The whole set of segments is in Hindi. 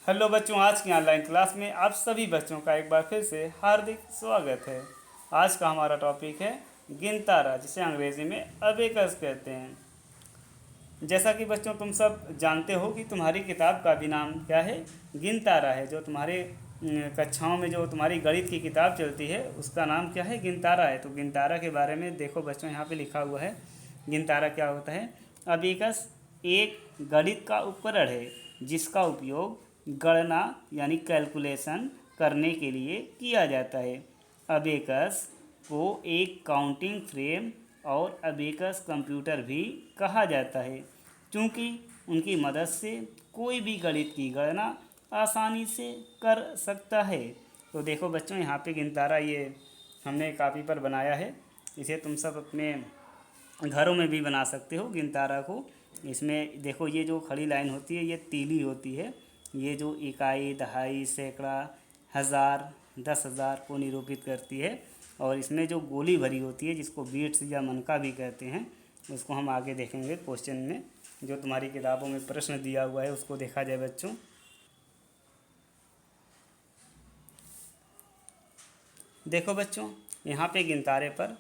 हेलो बच्चों, आज की ऑनलाइन क्लास में आप सभी बच्चों का एक बार फिर से हार्दिक स्वागत है। आज का हमारा टॉपिक है गिनतारा, जिसे अंग्रेजी में अबेकस कहते हैं। जैसा कि बच्चों तुम सब जानते हो कि तुम्हारी किताब का भी नाम क्या है, गिनतारा है। जो तुम्हारे कक्षाओं में जो तुम्हारी गणित की किताब चलती है उसका नाम क्या है, गिनतारा है। तो गिनतारा के बारे में देखो बच्चों, यहाँ पे लिखा हुआ है गिनतारा क्या होता है। अबेकस एक गणित का उपकरण है जिसका उपयोग गणना यानी कैलकुलेशन करने के लिए किया जाता है। अबेकस को एक काउंटिंग फ्रेम और अबेकस कंप्यूटर भी कहा जाता है, क्योंकि उनकी मदद से कोई भी गणित की गणना आसानी से कर सकता है। तो देखो बच्चों, यहाँ पे गिनतारा ये हमने कापी पर बनाया है। इसे तुम सब अपने घरों में भी बना सकते हो गिनतारा को। इसमें देखो, ये जो खड़ी लाइन होती है ये तीली होती है। ये जो इकाई, दहाई, सैकड़ा, हज़ार, 10,000 को निरूपित करती है। और इसमें जो गोली भरी होती है जिसको बीट्स या मनका भी कहते हैं, उसको हम आगे देखेंगे क्वेश्चन में। जो तुम्हारी किताबों में प्रश्न दिया हुआ है उसको देखा जाए बच्चों। देखो बच्चों, यहाँ पे गिनतारे पर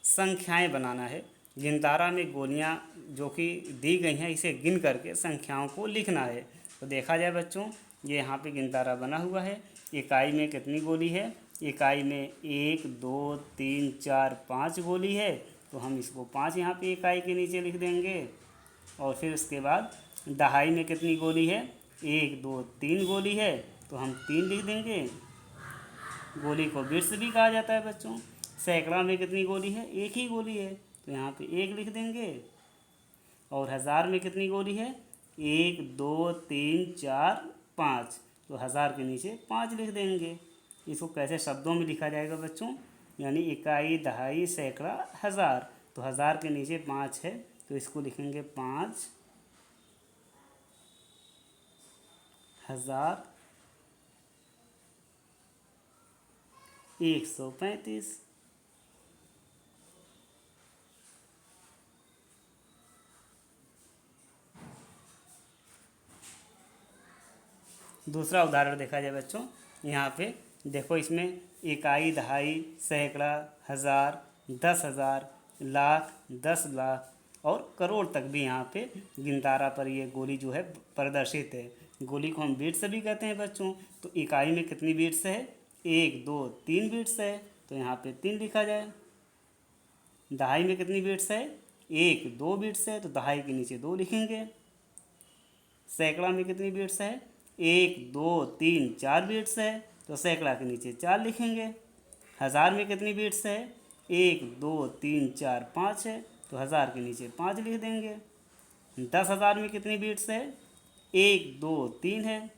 संख्याएं बनाना है। गिनतारा में गोलियाँ जो कि दी गई हैं, इसे गिन करके संख्याओं को लिखना है। तो देखा जाए बच्चों, ये यहाँ पे गिनतारा बना हुआ है। इकाई में कितनी गोली है? इकाई में 1, 2, 3, 4, 5 गोली है। तो हम इसको 5 यहाँ पे इकाई के नीचे लिख देंगे। और फिर उसके बाद दहाई में कितनी गोली है? 1, 2, 3 गोली है, तो हम 3 लिख देंगे। गोली को बिट्स भी कहा जाता है बच्चों। सैकड़ा में कितनी गोली है? एक ही गोली है, तो यहाँ पे 1 लिख देंगे। और हज़ार में कितनी गोली है? 1, 2, 3, 4, 5, तो हज़ार के नीचे 5 लिख देंगे। इसको कैसे शब्दों में लिखा जाएगा बच्चों? यानी इकाई, दहाई, सैकड़ा, हज़ार। तो हज़ार के नीचे 5 है, तो इसको लिखेंगे 5 हज़ार 135। दूसरा उदाहरण देखा जाए बच्चों। यहाँ पे देखो, इसमें इकाई, दहाई, सैकड़ा, हज़ार, 10,000, लाख, 10 लाख और करोड़ तक भी यहाँ पे गिनतारा पर ये गोली जो है प्रदर्शित है। गोली को हम बीट्स भी कहते हैं बच्चों। तो इकाई में कितनी बीट्स है? 1, 2, 3 बीट्स है, तो यहाँ पे 3 लिखा जाए। दहाई में कितनी बीट्स है? 1, 2 बीट्स है, तो दहाई के नीचे 2 लिखेंगे। सैकड़ा में कितनी बीट्स है? 1, 2, 3, 4 बीट्स है, तो सैकड़ा के नीचे 4 लिखेंगे। हज़ार में कितनी बीट्स है? 1, 2, 3, 4, 5 है, तो हज़ार के नीचे 5 लिख देंगे। 10,000 में कितनी बीट्स है? 1, 2, 3 है,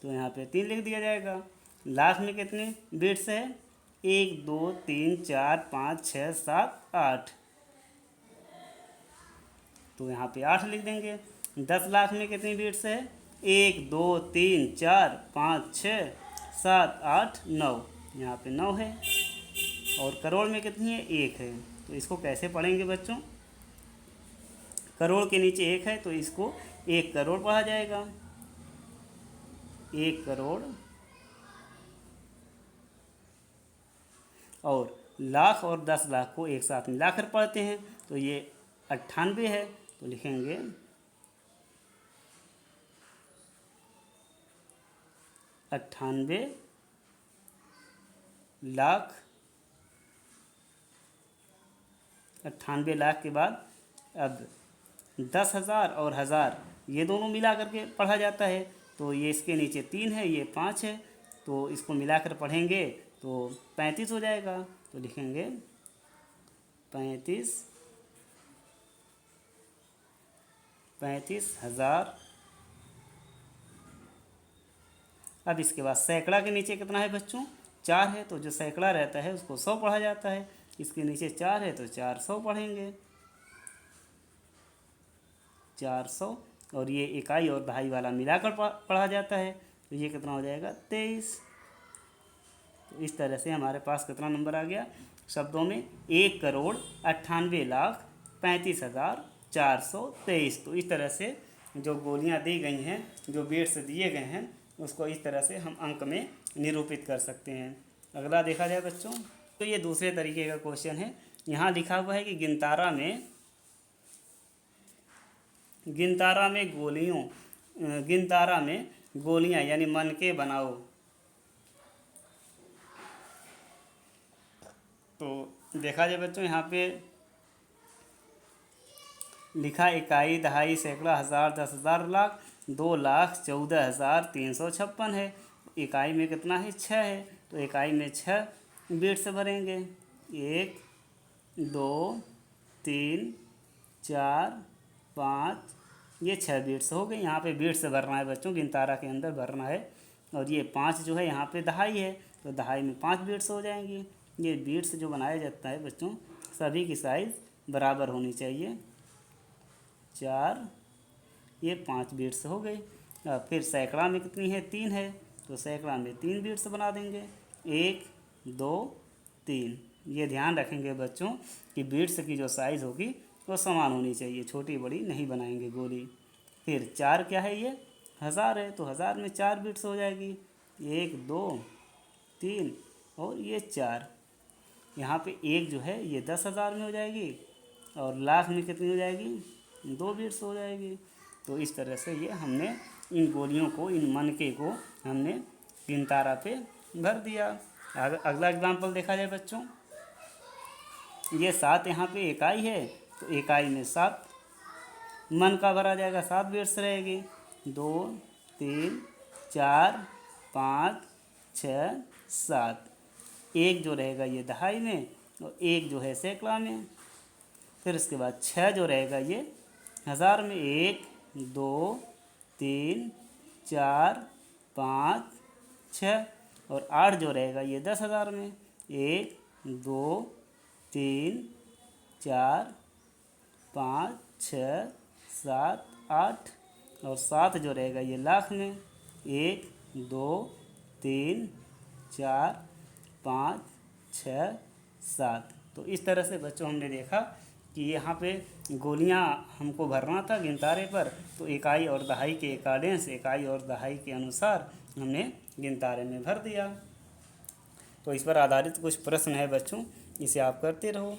तो यहाँ पे 3 लिख दिया जाएगा। लाख में कितनी बीट्स है? 1, 2, 3, 4, 5, 6, 7, 8, तो यहाँ पे 8 लिख देंगे। 10 लाख में कितनी बीट्स है? 1, 2, 3, 4, 5, 6, 7, 8, 9, यहाँ पे 9 है। और करोड़ में कितनी है? 1 है। तो इसको कैसे पढ़ेंगे बच्चों? करोड़ के नीचे 1 है, तो इसको 1 करोड़ पढ़ा जाएगा। 1 करोड़। और लाख और 10 लाख को एक साथ मिलाकर पढ़ते हैं, तो ये 98 है, तो लिखेंगे 98 लाख। 98 लाख के बाद अब 10,000 और हज़ार ये दोनों मिला करके पढ़ा जाता है। तो ये इसके नीचे 3 है, ये 5 है, तो इसको मिलाकर पढ़ेंगे तो 35 हो जाएगा। तो लिखेंगे 35,000। अब इसके बाद सैकड़ा के नीचे कितना है बच्चों? 4 है, तो जो सैकड़ा रहता है उसको 100 पढ़ा जाता है। इसके नीचे 4 है, तो 400 पढ़ेंगे। 400। और ये इकाई और दहाई वाला मिलाकर पढ़ा जाता है, तो ये कितना हो जाएगा? 23। तो इस तरह से हमारे पास कितना नंबर आ गया शब्दों में? 1,98,35,423। तो इस तरह से जो गोलियां दी गई हैं, जो बिट्स दिए गए हैं, उसको इस तरह से हम अंक में निरूपित कर सकते हैं। अगला देखा जाए बच्चों, तो ये दूसरे तरीके का क्वेश्चन है। यहाँ लिखा हुआ है कि गिनतारा में गोलियां यानी मनके बनाओ। तो देखा जाए बच्चों, यहाँ पे लिखा इकाई, दहाई, सैकड़ा, हज़ार, 10,000, लाख, 2,14,356 है। इकाई में कितना है? 6 है। तो इकाई में 6 बिट्स भरेंगे। 1 2 3 4 5, ये 6 बिट्स हो गए। यहाँ पे बिट्स भरना है बच्चों, गिनतारा के अंदर भरना है। और ये 5 जो है यहाँ पे दहाई है, तो दहाई में 5 बिट्स हो जाएंगी। ये बिट्स जो बनाया जाता है बच्चों, सभी की साइज़ बराबर होनी चाहिए। 4, ये 5 बिट्स हो गई। फिर सैकड़ा में कितनी है? 3 है, तो सैकड़ा में 3 बिट्स बना देंगे। 1 2 3। ये ध्यान रखेंगे बच्चों कि बिट्स की जो साइज़ होगी वो समान होनी चाहिए, छोटी बड़ी नहीं बनाएंगे गोली। फिर 4 क्या है? ये 1000 है, तो 1000 में 4 बिट्स हो जाएगी। 1 2 3 और ये 4। यहाँ पे 1 जो है ये 10,000 में हो जाएगी, और लाख में कितनी हो जाएगी? 2 बिट्स हो जाएगी। तो इस तरह से ये हमने इन गोलियों को, इन मनके को हमने गिनतारा पे भर दिया। अगला एग्जाम्पल देखा जाए बच्चों, ये 7 यहाँ पे इकाई है, तो इकाई में 7 मन का भरा जाएगा, 7 बिट्स रहेगी। 2 3 4 5 6 7। 1 जो रहेगा ये दहाई में, और 1 जो है सैकड़ा में। फिर इसके बाद 6 जो रहेगा ये 1000 में। 1 2 3 4 5 6। और 8 जो रहेगा ये 10,000 में। 1 2 3 4 5 6 7 8। और 7 जो रहेगा ये लाख में। 1 2 3 4 5 6 7। तो इस तरह से बच्चों हमने देखा कि यहाँ पे गोलियाँ हमको भरना था गिनतारे पर, तो इकाई और दहाई के अकॉर्डिंग्स, इकाई और दहाई के अनुसार हमने गिनतारे में भर दिया। तो इस पर आधारित कुछ प्रश्न है बच्चों, इसे आप करते रहो।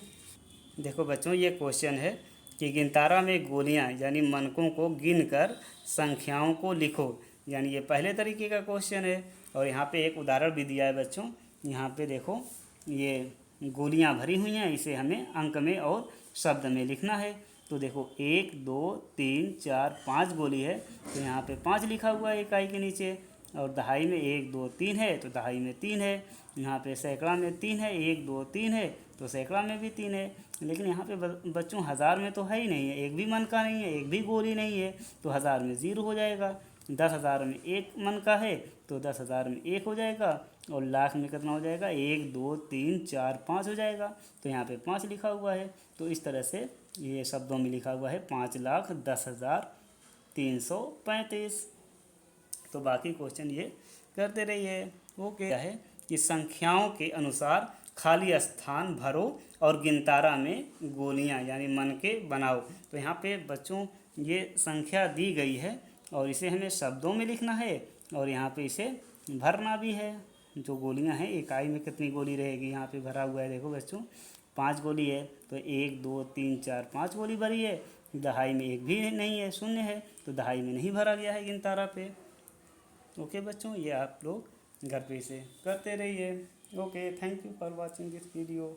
देखो बच्चों, ये क्वेश्चन है कि गिनतारा में गोलियाँ यानी मनकों को गिनकर संख्याओं को लिखो। यानी ये पहले तरीके का क्वेश्चन है। और यहाँ पे एक उदाहरण भी दिया है बच्चों। यहाँ पे देखो, ये गोलियाँ भरी हुई हैं, इसे हमें अंक में और शब्द में लिखना है। तो देखो 1 2 3 4 5 गोली है, तो यहाँ पे 5 लिखा हुआ है इकाई के नीचे। और दहाई में 1 2 3 है, तो दहाई में 3 है। यहाँ पे सैकड़ा में 3 है, 1 2 3 है, तो सैकड़ा में भी 3 है। लेकिन यहाँ पे बच्चों 1000 में तो है ही नहीं है, एक भी मन का नहीं है, एक भी गोली नहीं है, तो 1000 में 0 हो जाएगा। 10,000 में 1 मन का है, तो 10,000 में 1 हो जाएगा। और लाख में कितना हो जाएगा? 1 2 3 4 5 हो जाएगा। तो यहाँ पे 5 लिखा हुआ है। तो इस तरह से ये शब्दों में लिखा हुआ है 5,10,335। तो बाकी क्वेश्चन ये करते रहिए। ओके, क्या है कि संख्याओं के अनुसार खाली स्थान भरो और गिनतारा में गोलियां यानी मनके बनाओ। तो यहाँ पे बच्चों ये संख्या दी गई है, और इसे हमें शब्दों में लिखना है, और यहाँ पे इसे भरना भी है। जो गोलियां हैं, इकाई में कितनी गोली रहेगी यहाँ पे भरा हुआ है। देखो बच्चों 5 गोली है, तो 1 2 3 4 5 गोली भरी है। दहाई में एक भी नहीं है, 0 है, तो दहाई में नहीं भरा गया है गिनतारा पे। ओके बच्चों, ये आप लोग घर पे इसे करते रहिए। Okay, thank you for watching this video.